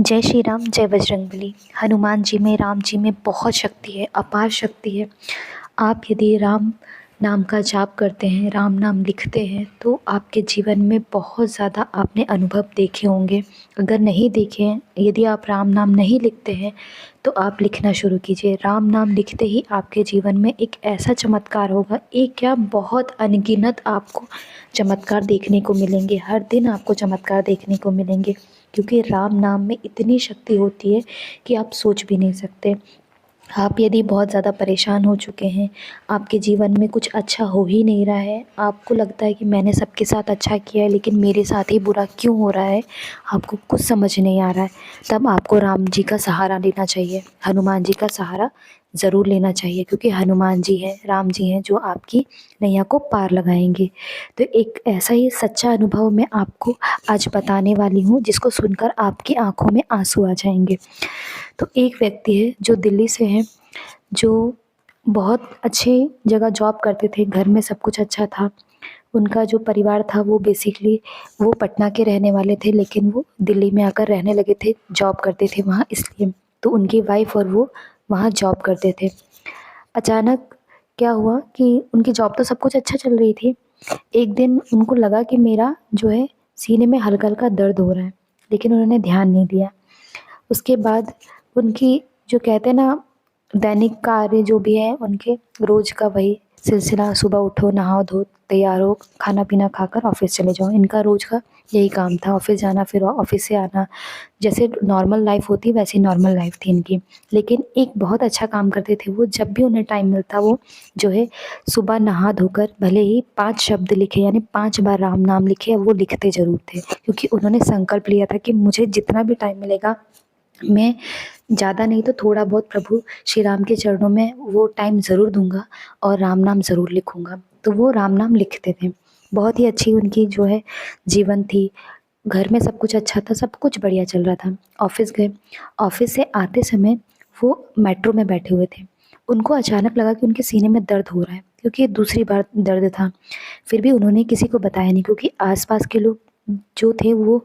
जय श्री राम, जय बजरंगबली। हनुमान जी में, राम जी में बहुत शक्ति है, अपार शक्ति है। आप यदि राम नाम का जाप करते हैं, राम नाम लिखते हैं, तो आपके जीवन में बहुत ज़्यादा आपने अनुभव देखे होंगे। अगर नहीं देखे हैं, यदि आप राम नाम नहीं लिखते हैं, तो आप लिखना शुरू कीजिए। राम नाम लिखते ही आपके जीवन में एक ऐसा चमत्कार होगा, एक क्या बहुत अनगिनत आपको चमत्कार देखने को मिलेंगे। हर दिन आपको चमत्कार देखने को मिलेंगे, क्योंकि राम नाम में इतनी शक्ति होती है कि आप सोच भी नहीं सकते। आप यदि बहुत ज़्यादा परेशान हो चुके हैं, आपके जीवन में कुछ अच्छा हो ही नहीं रहा है, आपको लगता है कि मैंने सबके साथ अच्छा किया है लेकिन मेरे साथ ही बुरा क्यों हो रहा है, आपको कुछ समझ नहीं आ रहा है, तब आपको राम जी का सहारा लेना चाहिए। हनुमान जी का सहारा ज़रूर लेना चाहिए, क्योंकि हनुमान जी हैं, राम जी हैं, जो आपकी नैया को पार लगाएंगे। तो एक ऐसा ही सच्चा अनुभव मैं आपको आज बताने वाली हूँ, जिसको सुनकर आपकी आंखों में आंसू आ जाएंगे। तो एक व्यक्ति है जो दिल्ली से है, जो बहुत अच्छे जगह जॉब करते थे, घर में सब कुछ अच्छा था। उनका जो परिवार था वो बेसिकली वो पटना के रहने वाले थे, लेकिन वो दिल्ली में आकर रहने लगे थे, जॉब करते थे वहाँ इसलिए। तो उनकी वाइफ और वो वहाँ जॉब करते थे। अचानक क्या हुआ कि उनकी जॉब तो सब कुछ अच्छा चल रही थी। एक दिन उनको लगा कि मेरा जो है सीने में हल्का-हल्का दर्द हो रहा है, लेकिन उन्होंने ध्यान नहीं दिया। उसके बाद उनकी जो कहते हैं ना, दैनिक कार्य जो भी है उनके, रोज़ का वही सिलसिला, सुबह उठो, नहाओ धो, तैयार हो, खाना पीना खाकर ऑफ़िस चले जाओ। इनका रोज़ का यही काम था, ऑफ़िस जाना फिर ऑफ़िस से आना। जैसे नॉर्मल लाइफ़ होती है वैसी नॉर्मल लाइफ़ थी इनकी। लेकिन एक बहुत अच्छा काम करते थे वो, जब भी उन्हें टाइम मिलता वो जो है सुबह नहा धोकर भले ही 5 शब्द लिखे, यानी 5 बार राम नाम लिखे, वो लिखते ज़रूर थे। क्योंकि उन्होंने संकल्प लिया था कि मुझे जितना भी टाइम मिलेगा, मैं ज़्यादा नहीं तो थोड़ा बहुत प्रभु श्री राम के चरणों में वो टाइम ज़रूर दूँगा और राम नाम ज़रूर लिखूँगा। तो वो राम नाम लिखते थे। बहुत ही अच्छी उनकी जो है जीवन थी। घर में सब कुछ अच्छा था, सब कुछ बढ़िया चल रहा था। ऑफ़िस गए, ऑफ़िस से आते समय वो मेट्रो में बैठे हुए थे। उनको अचानक लगा कि उनके सीने में दर्द हो रहा है, क्योंकि ये दूसरी बार दर्द था। फिर भी उन्होंने किसी को बताया नहीं, क्योंकि आस-पास के लोग जो थे वो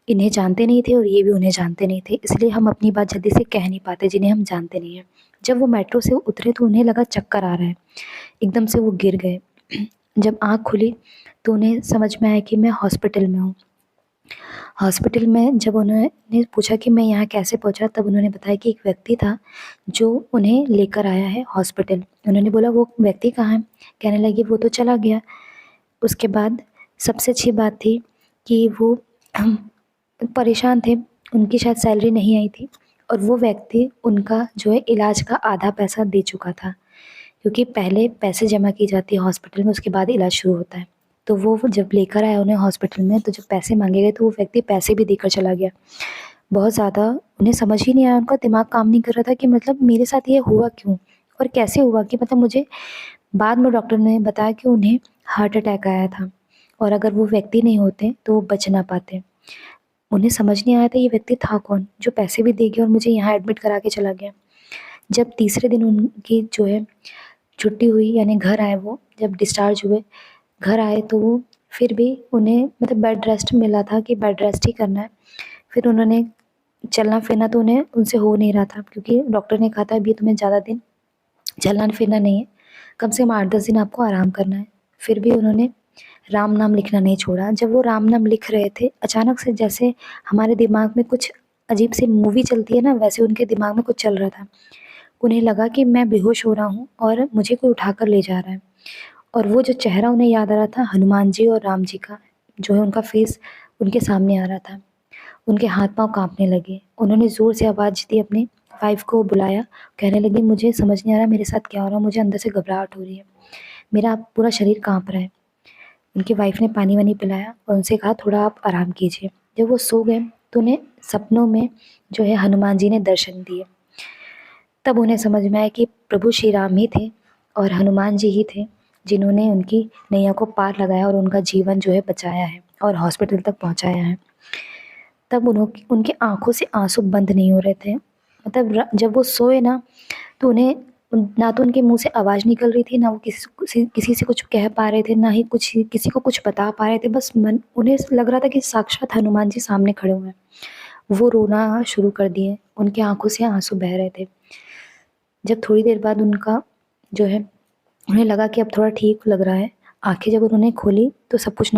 इन्हें जानते नहीं थे और ये भी उन्हें जानते नहीं थे, इसलिए हम अपनी बात जल्दी से कह नहीं पाते जिन्हें हम जानते नहीं हैं। जब वो मेट्रो से उतरे तो उन्हें लगा चक्कर आ रहा है, एकदम से वो गिर गए। जब आँख खुली तो उन्हें समझ में आया कि मैं हॉस्पिटल में हूँ। हॉस्पिटल में जब उन्होंने पूछा कि मैं यहाँ कैसे पहुँचा, तब उन्होंने बताया कि एक व्यक्ति था जो उन्हें लेकर आया है हॉस्पिटल। उन्होंने बोला वो व्यक्ति कहाँ है? कहने लगी वो तो चला गया। उसके बाद सबसे अच्छी बात थी कि वो परेशान थे, उनकी शायद सैलरी नहीं आई थी और वो व्यक्ति उनका जो है इलाज का आधा पैसा दे चुका था, क्योंकि पहले पैसे जमा की जाती है हॉस्पिटल में, उसके बाद इलाज शुरू होता है। तो वो जब लेकर आया उन्हें हॉस्पिटल में, तो जब पैसे माँगे गए तो वो व्यक्ति पैसे भी देकर चला गया। बहुत ज़्यादा उन्हें समझ ही नहीं आया, उनका दिमाग काम नहीं कर रहा था कि मतलब मेरे साथ ये हुआ क्यों और कैसे हुआ, कि मतलब मुझे बाद में डॉक्टर ने बताया कि उन्हें हार्ट अटैक आया था और अगर वो व्यक्ति नहीं होते तो वो बच ना पाते। उन्हें समझ नहीं आया था ये व्यक्ति था कौन, जो पैसे भी दे गया और मुझे यहाँ एडमिट करा के चला गया। जब तीसरे दिन उनकी जो है छुट्टी हुई, यानी घर आए वो, जब डिस्चार्ज हुए, घर आए तो वो फिर भी उन्हें मतलब बेड रेस्ट मिला था कि बेड रेस्ट ही करना है। फिर उन्होंने चलना-फिरना तो उन्हें उनसे हो नहीं रहा था, क्योंकि डॉक्टर ने कहा था अभी तुम्हें ज़्यादा दिन चलना-फिरना नहीं है, कम से कम 8-10 दिन आपको आराम करना है। फिर भी उन्होंने राम नाम लिखना नहीं छोड़ा। जब वो राम नाम लिख रहे थे, अचानक से जैसे हमारे दिमाग में कुछ अजीब सी मूवी चलती है ना, वैसे उनके दिमाग में कुछ चल रहा था। उन्हें लगा कि मैं बेहोश हो रहा हूँ और मुझे कोई उठाकर ले जा रहा है, और वो जो चेहरा उन्हें याद आ रहा था हनुमान जी और राम जी का, जो है उनका फेस उनके सामने आ रहा था। उनके हाथ-पाँव काँपने लगे। उन्होंने ज़ोर से आवाज़ दी, अपनी वाइफ़ को बुलाया, कहने लगी मुझे समझ नहीं आ रहा मेरे साथ क्या हो रहा है, मुझे अंदर से घबराहट हो रही है, मेरा पूरा शरीर काँप रहा है। उनकी वाइफ़ ने पानी-वानी पिलाया और उनसे कहा थोड़ा आप आराम कीजिए। जब वो सो गए तो उन्हें सपनों में जो है हनुमान जी ने दर्शन दिए। तब उन्हें समझ में आया कि प्रभु श्री राम ही थे और हनुमान जी ही थे जिन्होंने उनकी नैया को पार लगाया और उनका जीवन जो है बचाया है और हॉस्पिटल तक पहुँचाया है। तब उनकी आँखों से आँसू बंद नहीं हो रहे थे। मतलब जब वो सोए ना, तो उन्हें ना तो उनके मुँह से आवाज़ निकल रही थी, ना वो किसी से कुछ कह पा रहे थे, ना ही कुछ किसी को कुछ बता पा रहे थे। बस मन उन्हें लग रहा था कि साक्षात हनुमान जी सामने खड़े हुए हैं। वो रोना शुरू कर दिए, उनकी आँखों से आँसू बह रहे थे। जब थोड़ी देर बाद उनका जो है उन्हें लगा कि अब थोड़ा ठीक लग रहा है, आँखें जब उन्होंने खोली तो सब कुछ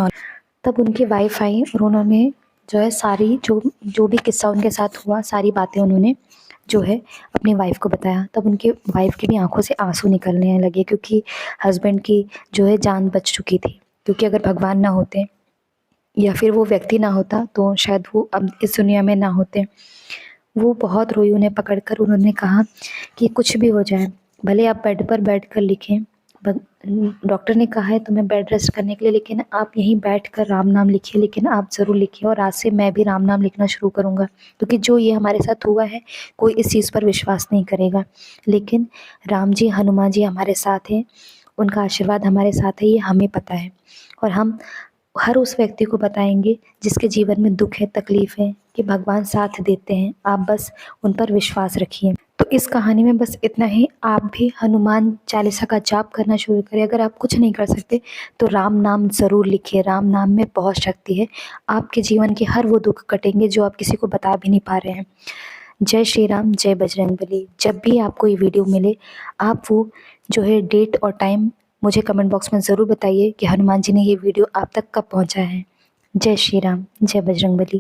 तब उनकी वाइफ़ आई और उन्होंने जो है सारी जो जो भी किस्सा उनके साथ हुआ, सारी बातें उन्होंने जो है अपनी वाइफ़ को बताया। तब उनकी वाइफ़ की भी आँखों से आँसू निकलने लगे, क्योंकि हस्बैंड की जो है जान बच चुकी थी। क्योंकि अगर भगवान ना होते या फिर वो व्यक्ति ना होता तो शायद वो अब इस दुनिया में ना होते। वो बहुत रोई, उन्हें पकड़कर उन्होंने कहा कि कुछ भी हो जाए, भले आप बेड पर बैठकर लिखें, डॉक्टर ने कहा है तुम्हें बेड रेस्ट करने के लिए, लेकिन आप यहीं बैठकर राम नाम लिखिए, लेकिन आप ज़रूर लिखिए और आज से मैं भी राम नाम लिखना शुरू करूँगा, क्योंकि जो ये हमारे साथ हुआ है कोई इस चीज़ पर विश्वास नहीं करेगा, लेकिन राम जी हनुमान जी हमारे साथ हैं, उनका आशीर्वाद हमारे साथ है, ये हमें पता है। और हम हर उस व्यक्ति को बताएंगे जिसके जीवन में दुख है, तकलीफ़ है, कि भगवान साथ देते हैं, आप बस उन पर विश्वास रखिए। तो इस कहानी में बस इतना ही। आप भी हनुमान चालीसा का जाप करना शुरू करें। अगर आप कुछ नहीं कर सकते तो राम नाम ज़रूर लिखिए, राम नाम में बहुत शक्ति है। आपके जीवन के हर वो दुख कटेंगे जो आप किसी को बता भी नहीं पा रहे हैं। जय श्री राम, जय बजरंगबली। जब भी आपको ये वीडियो मिले, आप वो जो है डेट और टाइम मुझे कमेंट बॉक्स में ज़रूर बताइए कि हनुमान जी ने ये वीडियो आप तक कब पहुँचा है। जय श्री राम, जय बजरंगबली।